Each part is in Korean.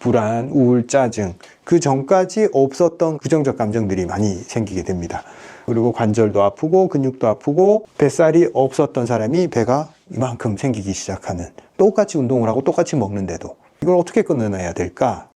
불안, 우울, 짜증, 그 전까지 없었던 부정적 감정들이 많이 생기게 됩니다. 그리고 관절도 아프고 근육도 아프고 뱃살이 없었던 사람이 배가 이만큼 생기기 시작하는, 똑같이 운동을 하고 똑같이 먹는데도 이걸 어떻게 끊어내야 될까?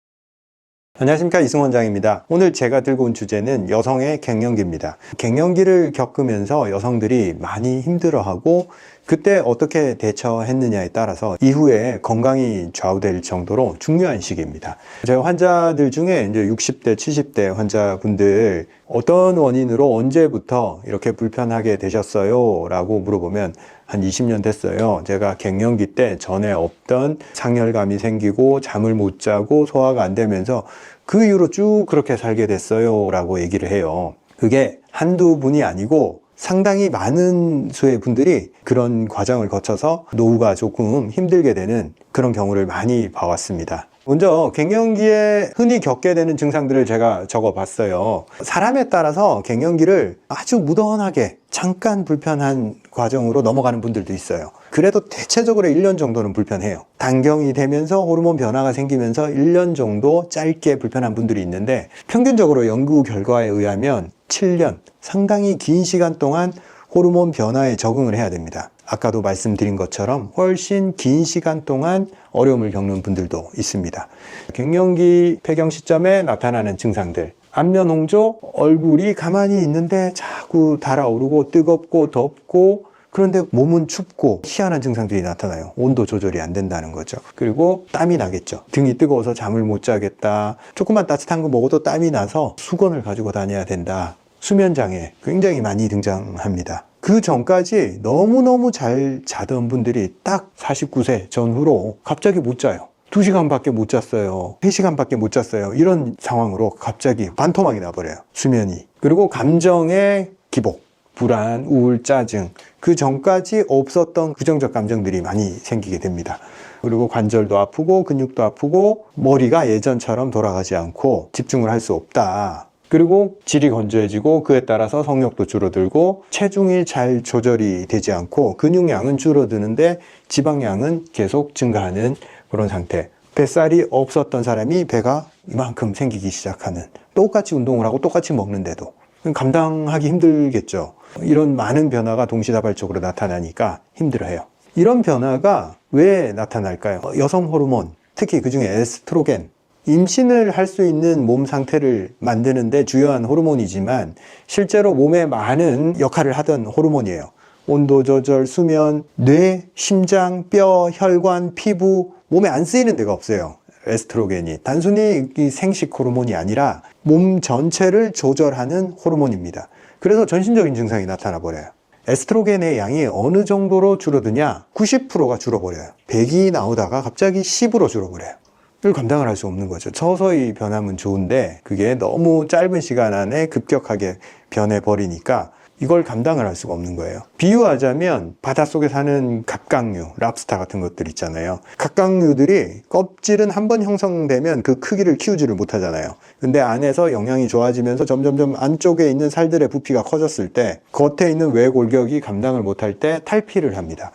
안녕하십니까, 이승원장입니다. 오늘 제가 들고 온 주제는 여성의 갱년기입니다. 갱년기를 겪으면서 여성들이 많이 힘들어하고 그때 어떻게 대처했느냐에 따라서 이후에 건강이 좌우될 정도로 중요한 시기입니다. 제가 환자들 중에 이제 60대, 70대 환자분들 어떤 원인으로 언제부터 이렇게 불편하게 되셨어요? 라고 물어보면 한 20년 됐어요. 제가 갱년기 때 전에 없던 상열감이 생기고 잠을 못 자고 소화가 안 되면서 그 이후로 쭉 그렇게 살게 됐어요 라고 얘기를 해요. 그게 한두 분이 아니고 상당히 많은 수의 분들이 그런 과정을 거쳐서 노후가 조금 힘들게 되는 그런 경우를 많이 봐왔습니다. 먼저 갱년기에 흔히 겪게 되는 증상들을 제가 적어봤어요. 사람에 따라서 갱년기를 아주 무던하게 잠깐 불편한 과정으로 넘어가는 분들도 있어요. 그래도 대체적으로 1년 정도는 불편해요. 단경이 되면서 호르몬 변화가 생기면서 1년 정도 짧게 불편한 분들이 있는데, 평균적으로 연구 결과에 의하면 7년, 상당히 긴 시간 동안 호르몬 변화에 적응을 해야 됩니다. 아까도 말씀드린 것처럼 훨씬 긴 시간 동안 어려움을 겪는 분들도 있습니다. 갱년기 폐경 시점에 나타나는 증상들, 안면 홍조, 얼굴이 가만히 있는데 자꾸 달아오르고 뜨겁고 덥고, 그런데 몸은 춥고 희한한 증상들이 나타나요. 온도 조절이 안 된다는 거죠. 그리고 땀이 나겠죠. 등이 뜨거워서 잠을 못 자겠다. 조금만 따뜻한 거 먹어도 땀이 나서 수건을 가지고 다녀야 된다. 수면장애 굉장히 많이 등장합니다. 그 전까지 너무너무 잘 자던 분들이 딱 49세 전후로 갑자기 못 자요. 2시간밖에 못 잤어요. 3시간밖에 못 잤어요. 이런 상황으로 갑자기 반토막이 나버려요, 수면이. 그리고 감정의 기복, 불안, 우울, 짜증, 그 전까지 없었던 부정적 감정들이 많이 생기게 됩니다. 그리고 관절도 아프고 근육도 아프고 머리가 예전처럼 돌아가지 않고 집중을 할 수 없다. 그리고 질이 건조해지고 그에 따라서 성욕도 줄어들고 체중이 잘 조절이 되지 않고 근육량은 줄어드는데 지방량은 계속 증가하는 그런 상태. 뱃살이 없었던 사람이 배가 이만큼 생기기 시작하는, 똑같이 운동을 하고 똑같이 먹는데도 감당하기 힘들겠죠. 이런 많은 변화가 동시다발적으로 나타나니까 힘들어해요. 이런 변화가 왜 나타날까요? 여성 호르몬, 특히 그 중에 에스트로겐, 임신을 할 수 있는 몸 상태를 만드는데 주요한 호르몬이지만 실제로 몸에 많은 역할을 하던 호르몬이에요. 온도 조절, 수면, 뇌, 심장, 뼈, 혈관, 피부, 몸에 안 쓰이는 데가 없어요. 에스트로겐이 단순히 생식 호르몬이 아니라 몸 전체를 조절하는 호르몬입니다. 그래서 전신적인 증상이 나타나 버려요. 에스트로겐의 양이 어느 정도로 줄어드냐? 90%가 줄어버려요. 100이 나오다가 갑자기 10으로 줄어버려요. 이걸 감당을 할 수 없는 거죠. 서서히 변하면 좋은데 그게 너무 짧은 시간 안에 급격하게 변해버리니까 이걸 감당을 할 수가 없는 거예요. 비유하자면 바닷속에 사는 갑각류, 랍스타 같은 것들 있잖아요. 갑각류들이 껍질은 한번 형성되면 그 크기를 키우지를 못하잖아요. 근데 안에서 영양이 좋아지면서 점점점 안쪽에 있는 살들의 부피가 커졌을 때 겉에 있는 외골격이 감당을 못할 때 탈피를 합니다.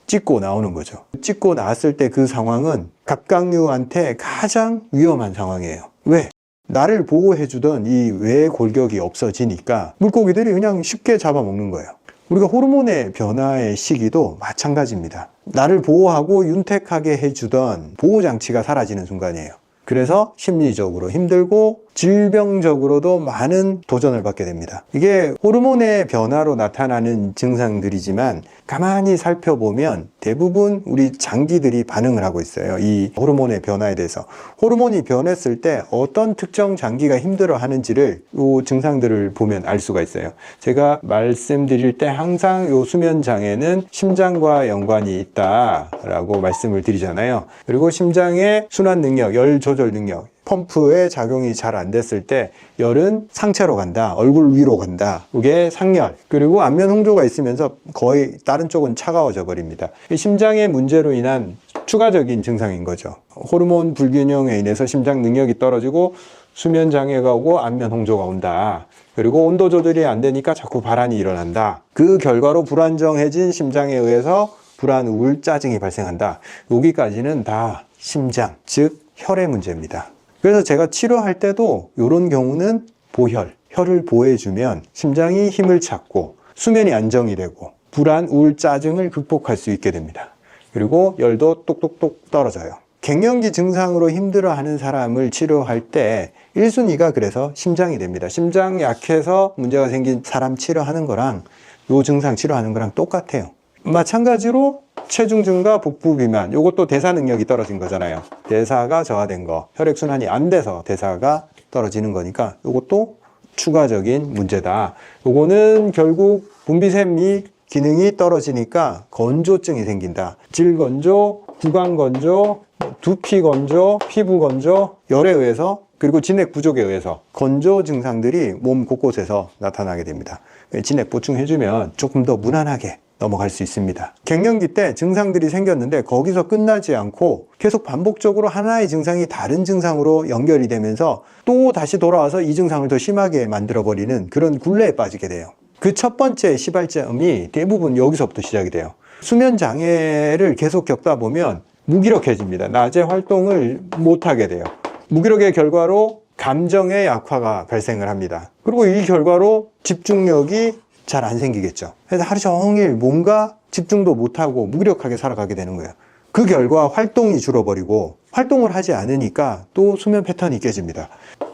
찢고 나오는 거죠. 찢고 나왔을 때 그 상황은 갑각류한테 가장 위험한 상황이에요. 왜? 나를 보호해주던 이 외 골격이 없어지니까 물고기들이 그냥 쉽게 잡아먹는 거예요. 우리가 호르몬의 변화의 시기도 마찬가지입니다. 나를 보호하고 윤택하게 해주던 보호장치가 사라지는 순간이에요. 그래서 심리적으로 힘들고 질병적으로도 많은 도전을 받게 됩니다. 이게 호르몬의 변화로 나타나는 증상들이지만 가만히 살펴보면 대부분 우리 장기들이 반응을 하고 있어요. 이 호르몬의 변화에 대해서. 호르몬이 변했을 때 어떤 특정 장기가 힘들어 하는지를 이 증상들을 보면 알 수가 있어요. 제가 말씀드릴 때 항상 이 수면 장애는 심장과 연관이 있다라고 말씀을 드리잖아요. 그리고 심장의 순환 능력, 열 조절 능력, 펌프의 작용이 잘 안 됐을 때 열은 상체로 간다, 얼굴 위로 간다. 이게 상열. 그리고 안면 홍조가 있으면서 거의 다른 쪽은 차가워져 버립니다. 심장의 문제로 인한 추가적인 증상인 거죠. 호르몬 불균형에 인해서 심장 능력이 떨어지고 수면 장애가 오고 안면 홍조가 온다. 그리고 온도 조절이 안 되니까 자꾸 발한이 일어난다. 그 결과로 불안정해진 심장에 의해서 불안, 우울, 짜증이 발생한다. 여기까지는 다 심장, 즉 혈의 문제입니다. 그래서 제가 치료할 때도 이런 경우는 보혈, 혈을 보해주면 심장이 힘을 찾고 수면이 안정이 되고 불안, 우울, 짜증을 극복할 수 있게 됩니다. 그리고 열도 똑똑똑 떨어져요. 갱년기 증상으로 힘들어하는 사람을 치료할 때 1순위가 그래서 심장이 됩니다. 심장 약해서 문제가 생긴 사람 치료하는 거랑 요 증상 치료하는 거랑 똑같아요. 마찬가지로 체중 증가, 복부 비만, 요것도 대사 능력이 떨어진 거잖아요. 대사가 저하된 거, 혈액순환이 안 돼서 대사가 떨어지는 거니까 요것도 추가적인 문제다. 요거는 결국 분비샘이 기능이 떨어지니까 건조증이 생긴다. 질건조, 구강건조, 두피건조, 피부건조, 열에 의해서 그리고 진액 부족에 의해서 건조 증상들이 몸 곳곳에서 나타나게 됩니다. 진액 보충해주면 조금 더 무난하게 넘어갈 수 있습니다. 갱년기 때 증상들이 생겼는데 거기서 끝나지 않고 계속 반복적으로 하나의 증상이 다른 증상으로 연결이 되면서 또 다시 돌아와서 이 증상을 더 심하게 만들어버리는 그런 굴레에 빠지게 돼요. 그 첫 번째 시발점이 대부분 여기서부터 시작이 돼요. 수면 장애를 계속 겪다 보면 무기력해집니다. 낮에 활동을 못하게 돼요. 무기력의 결과로 감정의 약화가 발생을 합니다. 그리고 이 결과로 집중력이 잘 안 생기겠죠. 그래서 하루 종일 뭔가 집중도 못하고 무기력하게 살아가게 되는 거예요. 그 결과 활동이 줄어버리고 활동을 하지 않으니까 또 수면 패턴이 깨집니다.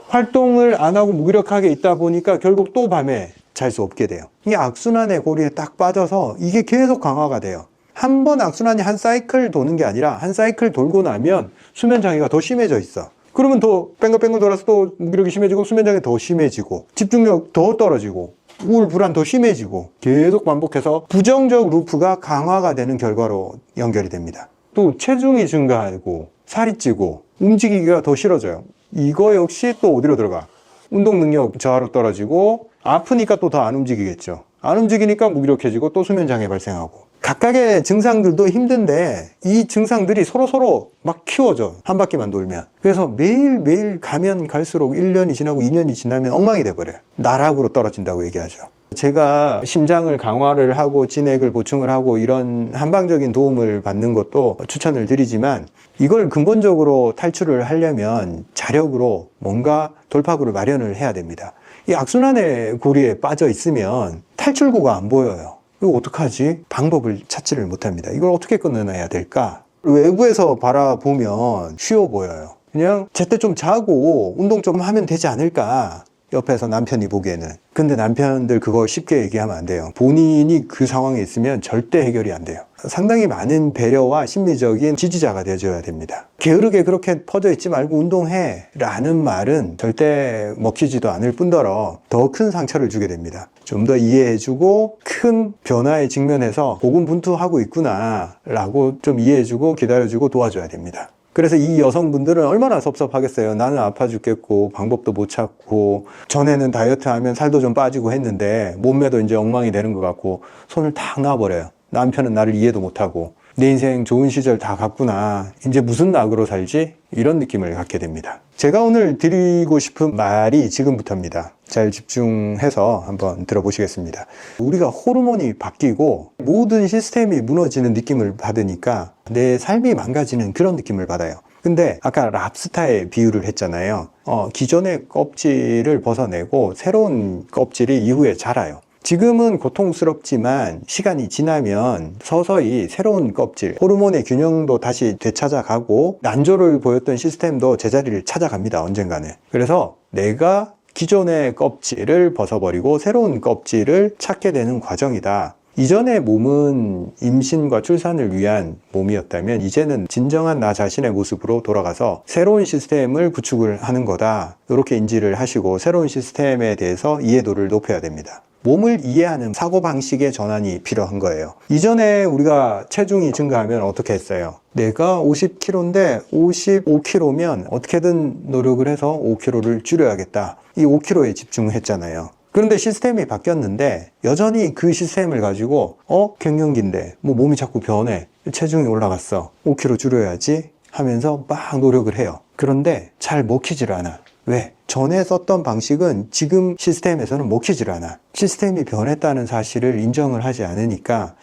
활동을 안 하고 무기력하게 있다 보니까 결국 또 밤에 잘 수 없게 돼요. 이 악순환의 고리에 딱 빠져서 이게 계속 강화가 돼요. 한 번 악순환이 한 사이클 도는 게 아니라 한 사이클 돌고 나면 수면 장애가 더 심해져 있어. 그러면 더 뺑글뺑글 돌아서 또 무기력이 심해지고 수면 장애 더 심해지고 집중력 더 떨어지고 우울, 불안 더 심해지고 계속 반복해서 부정적 루프가 강화가 되는 결과로 연결이 됩니다. 또 체중이 증가하고 살이 찌고 움직이기가 더 싫어져요. 이거 역시 또 어디로 들어가? 운동 능력 저하로 떨어지고 아프니까 또 더 안 움직이겠죠. 안 움직이니까 무기력해지고 또 수면 장애 발생하고 각각의 증상들도 힘든데 이 증상들이 서로 막 키워져. 한 바퀴만 돌면. 그래서 매일매일 가면 갈수록 1년이 지나고 2년이 지나면 엉망이 돼버려요. 나락으로 떨어진다고 얘기하죠. 제가 심장을 강화를 하고 진액을 보충을 하고 이런 한방적인 도움을 받는 것도 추천을 드리지만 이걸 근본적으로 탈출을 하려면 자력으로 뭔가 돌파구를 마련을 해야 됩니다. 이 악순환의 고리에 빠져 있으면 탈출구가 안 보여요. 이거 어떡하지? 방법을 찾지를 못합니다. 이걸 어떻게 끊어내야 될까? 외부에서 바라보면 쉬워 보여요. 그냥 제때 좀 자고 운동 좀 하면 되지 않을까? 옆에서 남편이 보기에는. 근데 남편들 그거 쉽게 얘기하면 안 돼요. 본인이 그 상황에 있으면 절대 해결이 안 돼요. 상당히 많은 배려와 심리적인 지지자가 되어줘야 됩니다. 게으르게 그렇게 퍼져 있지 말고 운동해 라는 말은 절대 먹히지도 않을 뿐더러 더 큰 상처를 주게 됩니다. 좀 더 이해해주고 큰 변화에 직면해서 고군분투하고 있구나 라고 좀 이해해주고 기다려주고 도와줘야 됩니다. 그래서 이 여성분들은 얼마나 섭섭하겠어요. 나는 아파 죽겠고 방법도 못 찾고 전에는 다이어트 하면 살도 좀 빠지고 했는데 몸매도 이제 엉망이 되는 것 같고 손을 탁 놔버려요. 남편은 나를 이해도 못하고 내 인생 좋은 시절 다 갔구나. 이제 무슨 낙으로 살지? 이런 느낌을 갖게 됩니다. 제가 오늘 드리고 싶은 말이 지금부터입니다. 잘 집중해서 한번 들어보시겠습니다. 우리가 호르몬이 바뀌고 모든 시스템이 무너지는 느낌을 받으니까 내 삶이 망가지는 그런 느낌을 받아요. 근데 아까 랍스타의 비유를 했잖아요. 기존의 껍질을 벗어내고 새로운 껍질이 이후에 자라요. 지금은 고통스럽지만 시간이 지나면 서서히 새로운 껍질, 호르몬의 균형도 다시 되찾아가고 난조를 보였던 시스템도 제자리를 찾아갑니다. 언젠가는. 그래서 내가 기존의 껍질을 벗어버리고 새로운 껍질을 찾게 되는 과정이다. 이전의 몸은 임신과 출산을 위한 몸이었다면 이제는 진정한 나 자신의 모습으로 돌아가서 새로운 시스템을 구축을 하는 거다. 이렇게 인지를 하시고 새로운 시스템에 대해서 이해도를 높여야 됩니다. 몸을 이해하는 사고방식의 전환이 필요한 거예요. 이전에 우리가 체중이 증가하면 어떻게 했어요? 내가 50kg인데 55kg면 어떻게든 노력을 해서 5kg를 줄여야겠다. 이 5kg에 집중했잖아요. 그런데 시스템이 바뀌었는데 여전히 그 시스템을 가지고 갱년기인데 뭐 몸이 자꾸 변해. 체중이 올라갔어. 5kg 줄여야지 하면서 막 노력을 해요. 그런데 잘 먹히질 않아. 왜? 전에 썼던 방식은 지금 시스템에서는 먹히질 않아. 시스템이 변했다는 사실을 인정을 하지 않으니까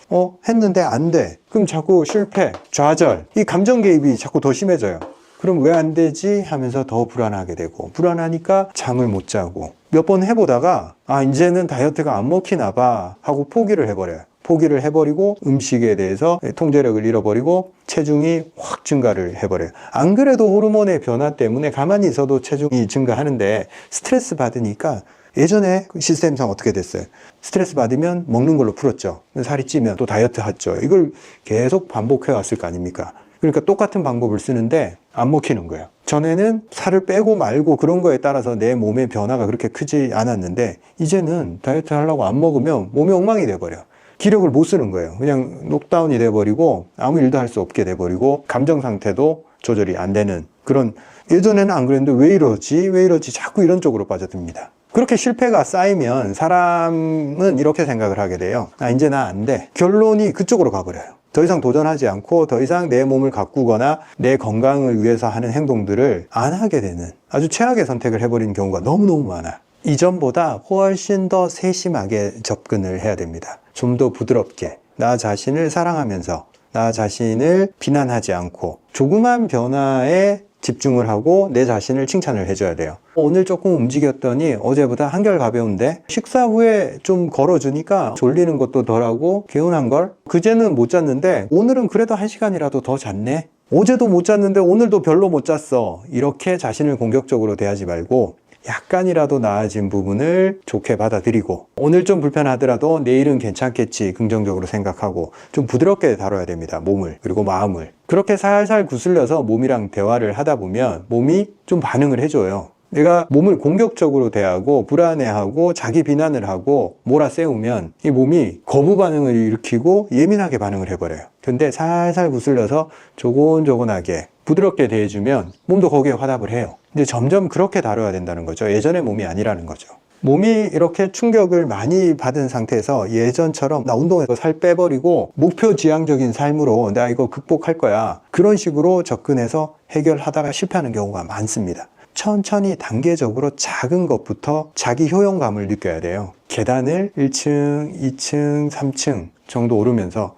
했는데 안 돼. 그럼 자꾸 실패, 좌절, 이 감정 개입이 자꾸 더 심해져요. 그럼 왜 안 되지 하면서 더 불안하게 되고, 불안하니까 잠을 못 자고, 몇 번 해보다가 이제는 다이어트가 안 먹히나 봐 하고 포기를 해버려요. 포기를 해버리고 음식에 대해서 통제력을 잃어버리고 체중이 확 증가를 해버려요. 안 그래도 호르몬의 변화 때문에 가만히 있어도 체중이 증가하는데, 스트레스 받으니까, 예전에 시스템상 어떻게 됐어요? 스트레스 받으면 먹는 걸로 풀었죠. 살이 찌면 또 다이어트 했죠. 이걸 계속 반복해 왔을 거 아닙니까? 그러니까 똑같은 방법을 쓰는데 안 먹히는 거예요. 전에는 살을 빼고 말고 그런 거에 따라서 내 몸의 변화가 그렇게 크지 않았는데, 이제는 다이어트 하려고 안 먹으면 몸이 엉망이 돼버려. 기력을 못 쓰는 거예요. 그냥 녹다운이 돼버리고 아무 일도 할 수 없게 돼버리고 감정 상태도 조절이 안 되는 그런, 예전에는 안 그랬는데 왜 이러지 자꾸 이런 쪽으로 빠져듭니다. 그렇게 실패가 쌓이면 사람은 이렇게 생각을 하게 돼요. 이제 나 안 돼. 결론이 그쪽으로 가버려요. 더 이상 도전하지 않고 더 이상 내 몸을 가꾸거나 내 건강을 위해서 하는 행동들을 안 하게 되는, 아주 최악의 선택을 해버리는 경우가 너무너무 많아. 이전보다 훨씬 더 세심하게 접근을 해야 됩니다. 좀 더 부드럽게, 나 자신을 사랑하면서, 나 자신을 비난하지 않고 조그만 변화에 집중을 하고 내 자신을 칭찬을 해줘야 돼요. 오늘 조금 움직였더니 어제보다 한결 가벼운데, 식사 후에 좀 걸어주니까 졸리는 것도 덜하고 개운한 걸, 그제는 못 잤는데 오늘은 그래도 1시간이라도 더 잤네. 어제도 못 잤는데 오늘도 별로 못 잤어. 이렇게 자신을 공격적으로 대하지 말고 약간이라도 나아진 부분을 좋게 받아들이고, 오늘 좀 불편하더라도 내일은 괜찮겠지 긍정적으로 생각하고 좀 부드럽게 다뤄야 됩니다. 몸을, 그리고 마음을. 그렇게 살살 구슬려서 몸이랑 대화를 하다 보면 몸이 좀 반응을 해줘요. 내가 몸을 공격적으로 대하고 불안해하고 자기 비난을 하고 몰아세우면 이 몸이 거부 반응을 일으키고 예민하게 반응을 해버려요. 근데 살살 구슬려서 조곤조곤하게 부드럽게 대해주면 몸도 거기에 화답을 해요. 근데 점점 그렇게 다뤄야 된다는 거죠. 예전의 몸이 아니라는 거죠. 몸이 이렇게 충격을 많이 받은 상태에서 예전처럼 나 운동해서 살 빼버리고 목표 지향적인 삶으로 나 이거 극복할 거야, 그런 식으로 접근해서 해결하다가 실패하는 경우가 많습니다. 천천히 단계적으로 작은 것부터 자기 효용감을 느껴야 돼요. 계단을 1층, 2층, 3층 정도 오르면서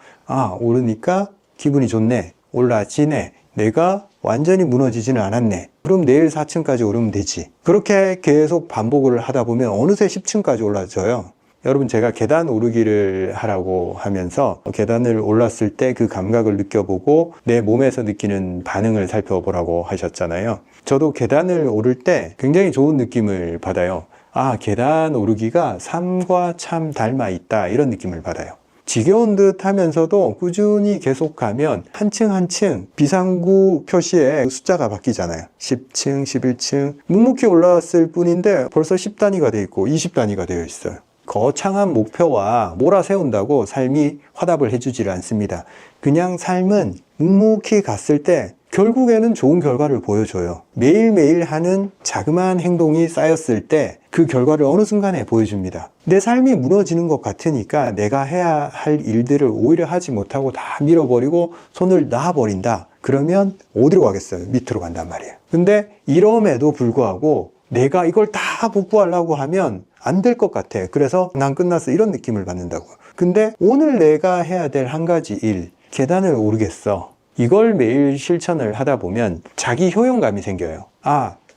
오르니까 기분이 좋네, 올라지네, 내가 완전히 무너지지는 않았네, 그럼 내일 4층까지 오르면 되지. 그렇게 계속 반복을 하다 보면 어느새 10층까지 올라져요. 여러분, 제가 계단 오르기를 하라고 하면서 계단을 올랐을 때 그 감각을 느껴보고 내 몸에서 느끼는 반응을 살펴보라고 하셨잖아요. 저도 계단을 오를 때 굉장히 좋은 느낌을 받아요. 계단 오르기가 삶과 참 닮아 있다, 이런 느낌을 받아요. 지겨운 듯 하면서도 꾸준히 계속하면 한 층 한 층 비상구 표시에 숫자가 바뀌잖아요. 10층, 11층 묵묵히 올라왔을 뿐인데 벌써 10단위가 되어 있고 20단위가 되어 있어요. 거창한 목표와 몰아세운다고 삶이 화답을 해주지를 않습니다. 그냥 삶은 묵묵히 갔을 때 결국에는 좋은 결과를 보여줘요. 매일매일 하는 자그마한 행동이 쌓였을 때 그 결과를 어느 순간에 보여줍니다. 내 삶이 무너지는 것 같으니까 내가 해야 할 일들을 오히려 하지 못하고 다 밀어버리고 손을 놔버린다. 그러면 어디로 가겠어요? 밑으로 간단 말이에요. 근데 이럼에도 불구하고 내가 이걸 다 복구하려고 하면 안 될 것 같아. 그래서 난 끝났어, 이런 느낌을 받는다고. 근데 오늘 내가 해야 될 한 가지 일, 계단을 오르겠어, 이걸 매일 실천을 하다 보면 자기 효용감이 생겨요.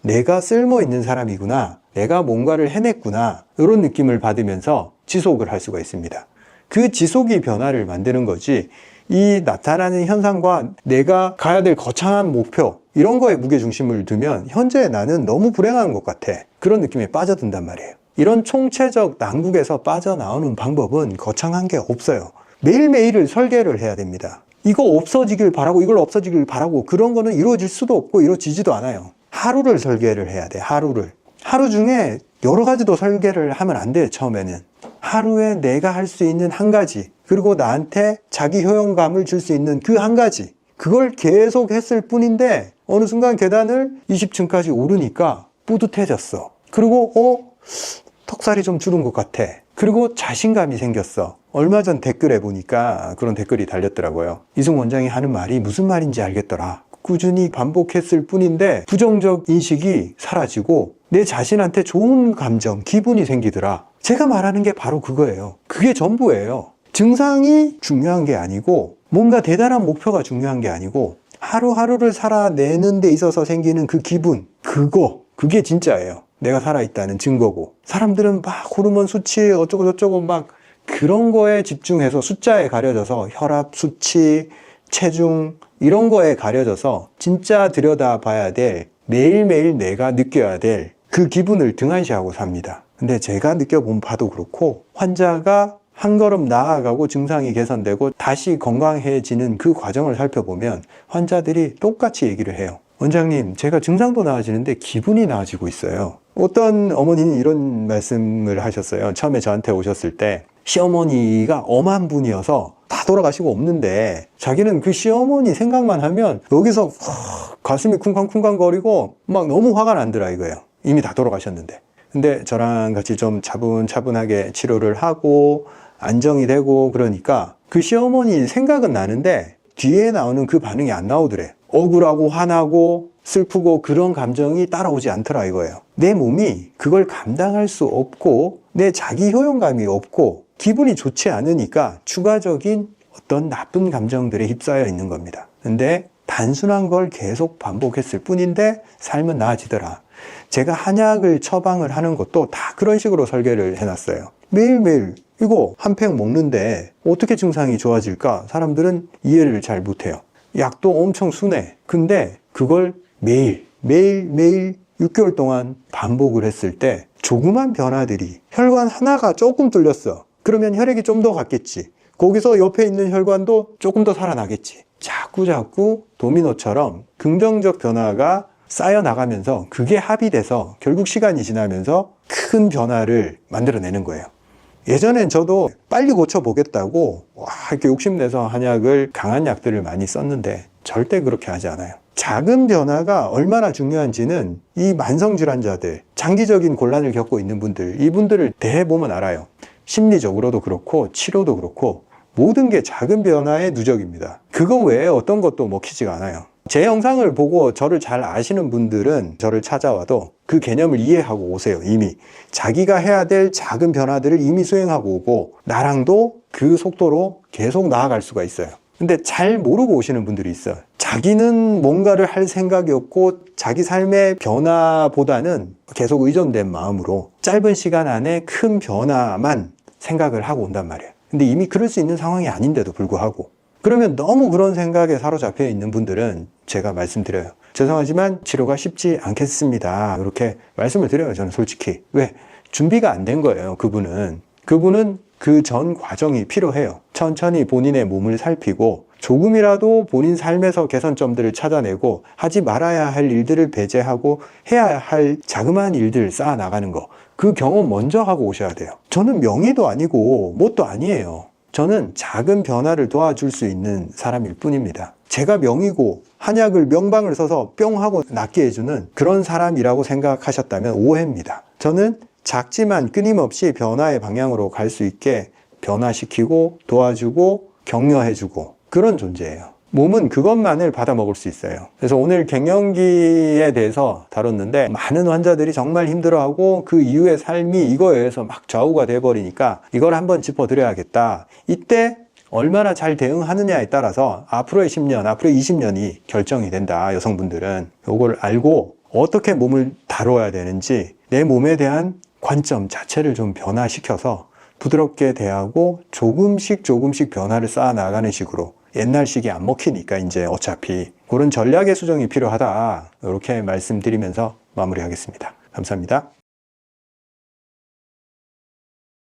내가 쓸모 있는 사람이구나, 내가 뭔가를 해냈구나, 이런 느낌을 받으면서 지속을 할 수가 있습니다. 그 지속이 변화를 만드는 거지, 이 나타나는 현상과 내가 가야 될 거창한 목표, 이런 거에 무게중심을 두면 현재 나는 너무 불행한 것 같아, 그런 느낌에 빠져든단 말이에요. 이런 총체적 난국에서 빠져나오는 방법은 거창한 게 없어요. 매일매일을 설계를 해야 됩니다. 이거 없어지길 바라고 이걸 없어지길 바라고 그런 거는 이루어질 수도 없고 이루어지지도 않아요. 하루를 설계를 해야 돼. 하루 중에 여러 가지도 설계를 하면 안 돼요. 처음에는 하루에 내가 할 수 있는 한 가지, 그리고 나한테 자기 효용감을 줄 수 있는 그 한 가지, 그걸 계속 했을 뿐인데 어느 순간 계단을 20층까지 오르니까 뿌듯해졌어. 그리고 턱살이 좀 줄은 것 같아. 그리고 자신감이 생겼어. 얼마 전 댓글에 보니까 그런 댓글이 달렸더라고요. 이승 원장이 하는 말이 무슨 말인지 알겠더라. 꾸준히 반복했을 뿐인데 부정적 인식이 사라지고 내 자신한테 좋은 감정, 기분이 생기더라. 제가 말하는 게 바로 그거예요. 그게 전부예요. 증상이 중요한 게 아니고, 뭔가 대단한 목표가 중요한 게 아니고, 하루하루를 살아내는 데 있어서 생기는 그 기분, 그게 진짜예요. 내가 살아있다는 증거고. 사람들은 막 호르몬 수치 어쩌고 저쩌고 막 그런 거에 집중해서 숫자에 가려져서 혈압 수치, 체중 이런 거에 가려져서 진짜 들여다봐야 될, 매일매일 내가 느껴야 될 그 기분을 등한시하고 삽니다. 근데 제가 느껴본 바도 그렇고, 환자가 한 걸음 나아가고 증상이 개선되고 다시 건강해지는 그 과정을 살펴보면 환자들이 똑같이 얘기를 해요. 원장님, 제가 증상도 나아지는데 기분이 나아지고 있어요. 어떤 어머니는 이런 말씀을 하셨어요. 처음에 저한테 오셨을 때 시어머니가 엄한 분이어서 다 돌아가시고 없는데 자기는 그 시어머니 생각만 하면 여기서 가슴이 쿵쾅쿵쾅 거리고 막 너무 화가 난더라 이거예요. 이미 다 돌아가셨는데. 근데 저랑 같이 좀 차분차분하게 치료를 하고 안정이 되고 그러니까 그 시어머니 생각은 나는데 뒤에 나오는 그 반응이 안 나오더래. 억울하고 화나고 슬프고 그런 감정이 따라오지 않더라 이거예요. 내 몸이 그걸 감당할 수 없고 내 자기 효용감이 없고 기분이 좋지 않으니까 추가적인 어떤 나쁜 감정들에 휩싸여 있는 겁니다. 근데 단순한 걸 계속 반복했을 뿐인데 삶은 나아지더라. 제가 한약을 처방을 하는 것도 다 그런 식으로 설계를 해놨어요. 매일매일 이거 한 팩 먹는데 어떻게 증상이 좋아질까? 사람들은 이해를 잘 못해요. 약도 엄청 순해. 근데 그걸 매일 6개월 동안 반복을 했을 때 조그만 변화들이, 혈관 하나가 조금 뚫렸어. 그러면 혈액이 좀 더 갔겠지. 거기서 옆에 있는 혈관도 조금 더 살아나겠지. 자꾸 도미노처럼 긍정적 변화가 쌓여 나가면서 그게 합의돼서 결국 시간이 지나면서 큰 변화를 만들어내는 거예요. 예전엔 저도 빨리 고쳐보겠다고 이렇게 욕심내서 한약을, 강한 약들을 많이 썼는데 절대 그렇게 하지 않아요. 작은 변화가 얼마나 중요한지는 이 만성질환자들, 장기적인 곤란을 겪고 있는 분들, 이분들을 대해보면 알아요. 심리적으로도 그렇고 치료도 그렇고 모든 게 작은 변화의 누적입니다. 그거 외에 어떤 것도 먹히지가 않아요. 제 영상을 보고 저를 잘 아시는 분들은 저를 찾아와도 그 개념을 이해하고 오세요. 이미 자기가 해야 될 작은 변화들을 이미 수행하고 오고 나랑도 그 속도로 계속 나아갈 수가 있어요. 근데 잘 모르고 오시는 분들이 있어요. 자기는 뭔가를 할 생각이 없고 자기 삶의 변화보다는 계속 의존된 마음으로 짧은 시간 안에 큰 변화만 생각을 하고 온단 말이에요. 근데 이미 그럴 수 있는 상황이 아닌데도 불구하고, 그러면 너무 그런 생각에 사로잡혀 있는 분들은 제가 말씀드려요. 죄송하지만 치료가 쉽지 않겠습니다. 이렇게 말씀을 드려요. 저는 솔직히. 왜? 준비가 안 된 거예요. 그분은 그 전 과정이 필요해요. 천천히 본인의 몸을 살피고 조금이라도 본인 삶에서 개선점들을 찾아내고 하지 말아야 할 일들을 배제하고 해야 할 자그마한 일들 쌓아 나가는 거, 그 경험 먼저 하고 오셔야 돼요. 저는 명의도 아니고 뭣도 아니에요. 저는 작은 변화를 도와줄 수 있는 사람일 뿐입니다. 제가 명의고 한약을 명방을 써서 뿅 하고 낫게 해주는 그런 사람이라고 생각하셨다면 오해입니다. 저는 작지만 끊임없이 변화의 방향으로 갈 수 있게 변화시키고 도와주고 격려해주고 그런 존재예요. 몸은 그것만을 받아 먹을 수 있어요. 그래서 오늘 갱년기에 대해서 다뤘는데 많은 환자들이 정말 힘들어하고 그 이후의 삶이 이거에 의해서 막 좌우가 돼버리니까 이걸 한번 짚어드려야겠다. 이때 얼마나 잘 대응하느냐에 따라서 앞으로의 10년, 앞으로의 20년이 결정이 된다. 여성분들은 이걸 알고 어떻게 몸을 다뤄야 되는지 내 몸에 대한 관점 자체를 좀 변화시켜서 부드럽게 대하고 조금씩 변화를 쌓아 나가는 식으로, 옛날식이 안 먹히니까 이제 어차피 그런 전략의 수정이 필요하다. 이렇게 말씀드리면서 마무리하겠습니다. 감사합니다.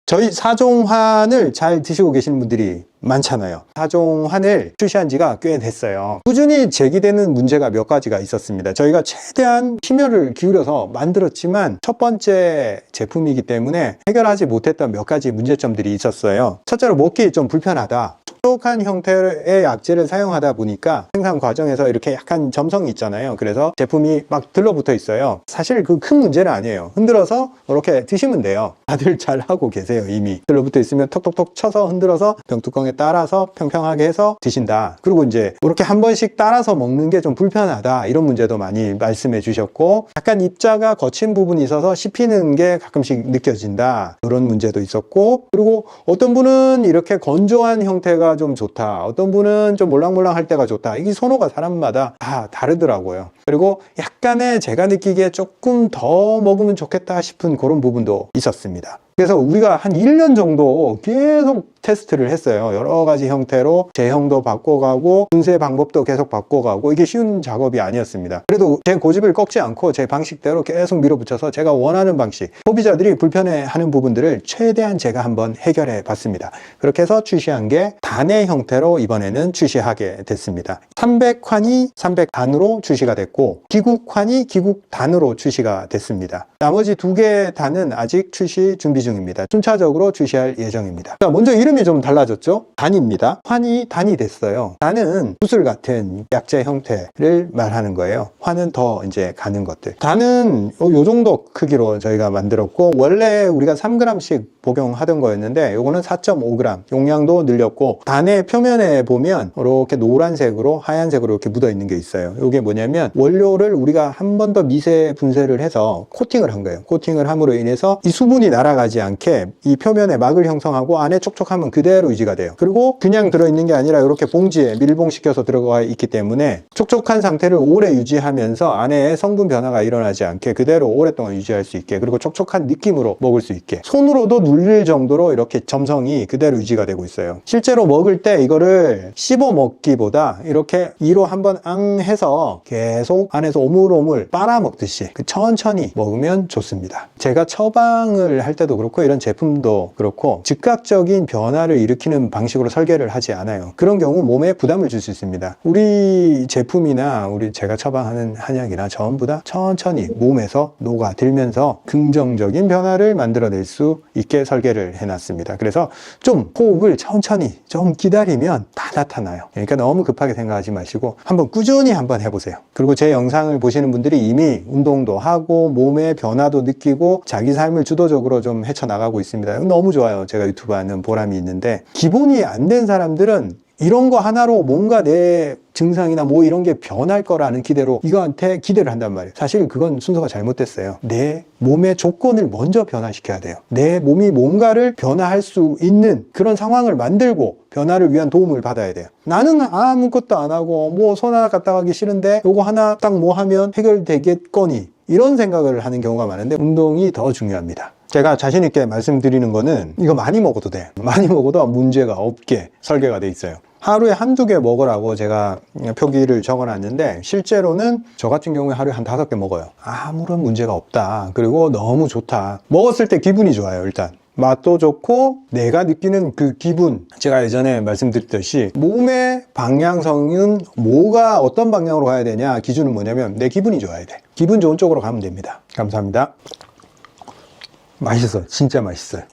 저희 사종환을 잘 드시고 계시는 분들이 많잖아요. 사종환을 출시한 지가 꽤 됐어요. 꾸준히 제기되는 문제가 몇 가지가 있었습니다. 저희가 최대한 심혈을 기울여서 만들었지만 첫 번째 제품이기 때문에 해결하지 못했던 몇 가지 문제점들이 있었어요. 첫째로 먹기 좀 불편하다. 촉촉한 형태의 약재를 사용하다 보니까 생산 과정에서 이렇게 약간 점성이 있잖아요. 그래서 제품이 막 들러붙어 있어요. 사실 그 큰 문제는 아니에요. 흔들어서 이렇게 드시면 돼요. 다들 잘 하고 계세요. 이미 들러붙어 있으면 톡톡톡 쳐서 흔들어서 병뚜껑에 따라서 평평하게 해서 드신다. 그리고 이제 이렇게 한 번씩 따라서 먹는 게 좀 불편하다. 이런 문제도 많이 말씀해 주셨고, 약간 입자가 거친 부분이 있어서 씹히는 게 가끔씩 느껴진다. 그런 문제도 있었고, 그리고 어떤 분은 이렇게 건조한 형태가 때가 좀 좋다, 어떤 분은 좀 몰랑몰랑 할 때가 좋다. 이게 선호가 사람마다 다 다르더라고요. 그리고 약간의 제가 느끼기에 조금 더 먹으면 좋겠다 싶은 그런 부분도 있었습니다. 그래서 우리가 한 1년 정도 계속 테스트를 했어요. 여러 가지 형태로 제형도 바꿔가고 분쇄 방법도 계속 바꿔가고, 이게 쉬운 작업이 아니었습니다. 그래도 제 고집을 꺾지 않고 제 방식대로 계속 밀어붙여서 제가 원하는 방식, 소비자들이 불편해하는 부분들을 최대한 제가 한번 해결해 봤습니다. 그렇게 해서 출시한 게 단의 형태로 이번에는 출시하게 됐습니다. 300환이 300단으로 출시가 됐고, 기국환이 기국단으로 출시가 됐습니다. 나머지 2개 단은 아직 출시 준비 중입니다. 순차적으로 출시할 예정입니다. 자, 먼저 이름이 좀 달라졌죠? 단입니다. 환이 단이 됐어요. 단은 구슬 같은 약재 형태를 말하는 거예요. 환은 더 이제 가는 것들. 단은 요 정도 크기로 저희가 만들었고, 원래 우리가 3g씩 복용하던 거였는데 요거는 4.5g, 용량도 늘렸고, 단의 표면에 보면 이렇게 노란색으로 하얀색으로 이렇게 묻어 있는 게 있어요. 이게 뭐냐면 원료를 우리가 한 번 더 미세 분쇄를 해서 코팅을 한 거예요. 코팅을 함으로 인해서 이 수분이 날아가지 않게 이 표면에 막을 형성하고, 안에 촉촉함은 그대로 유지가 돼요. 그리고 그냥 들어있는 게 아니라 이렇게 봉지에 밀봉시켜서 들어가 있기 때문에 촉촉한 상태를 오래 유지하면서 안에 성분 변화가 일어나지 않게 그대로 오랫동안 유지할 수 있게, 그리고 촉촉한 느낌으로 먹을 수 있게, 손으로도 눌릴 정도로 이렇게 점성이 그대로 유지가 되고 있어요. 실제로 먹을 때 이거를 씹어 먹기보다 이렇게 이로 한번 앙 해서 계속 안에서 오물오물 빨아 먹듯이 천천히 먹으면 좋습니다. 제가 처방을 할 때도 그렇고 이런 제품도 그렇고 즉각적인 변화를 일으키는 방식으로 설계를 하지 않아요. 그런 경우 몸에 부담을 줄 수 있습니다. 우리 제품이나 제가 처방하는 한약이나 전부 다 천천히 몸에서 녹아들면서 긍정적인 변화를 만들어낼 수 있게 설계를 해놨습니다. 그래서 좀 호흡을 천천히 좀 기다리면 다 나타나요. 그러니까 너무 급하게 생각하지 마시고 한번 꾸준히 한번 해보세요. 그리고 제 영상을 보시는 분들이 이미 운동도 하고 몸의 변화도 느끼고 자기 삶을 주도적으로 좀 헤쳐나가고 있습니다. 너무 좋아요. 제가 유튜브 하는 보람이 있는데, 기본이 안 된 사람들은 이런 거 하나로 뭔가 내 증상이나 뭐 이런 게 변할 거라는 기대로 이거한테 기대를 한단 말이에요. 사실 그건 순서가 잘못됐어요. 내 몸의 조건을 먼저 변화시켜야 돼요. 내 몸이 뭔가를 변화할 수 있는 그런 상황을 만들고 변화를 위한 도움을 받아야 돼요. 나는 아무것도 안 하고 뭐 손 하나 갖다 가기 싫은데 요거 하나 딱 뭐 하면 해결되겠거니, 이런 생각을 하는 경우가 많은데 운동이 더 중요합니다. 제가 자신 있게 말씀드리는 거는 이거 많이 먹어도 돼. 많이 먹어도 문제가 없게 설계가 돼 있어요. 하루에 한두 개 먹으라고 제가 표기를 적어놨는데, 실제로는 저 같은 경우에 하루에 한 5개 먹어요. 아무런 문제가 없다. 그리고 너무 좋다. 먹었을 때 기분이 좋아요. 일단 맛도 좋고 내가 느끼는 그 기분, 제가 예전에 말씀드렸듯이 몸의 방향성은 뭐가 어떤 방향으로 가야 되냐, 기준은 뭐냐면 내 기분이 좋아야 돼. 기분 좋은 쪽으로 가면 됩니다. 감사합니다. 맛있어요. 진짜 맛있어요.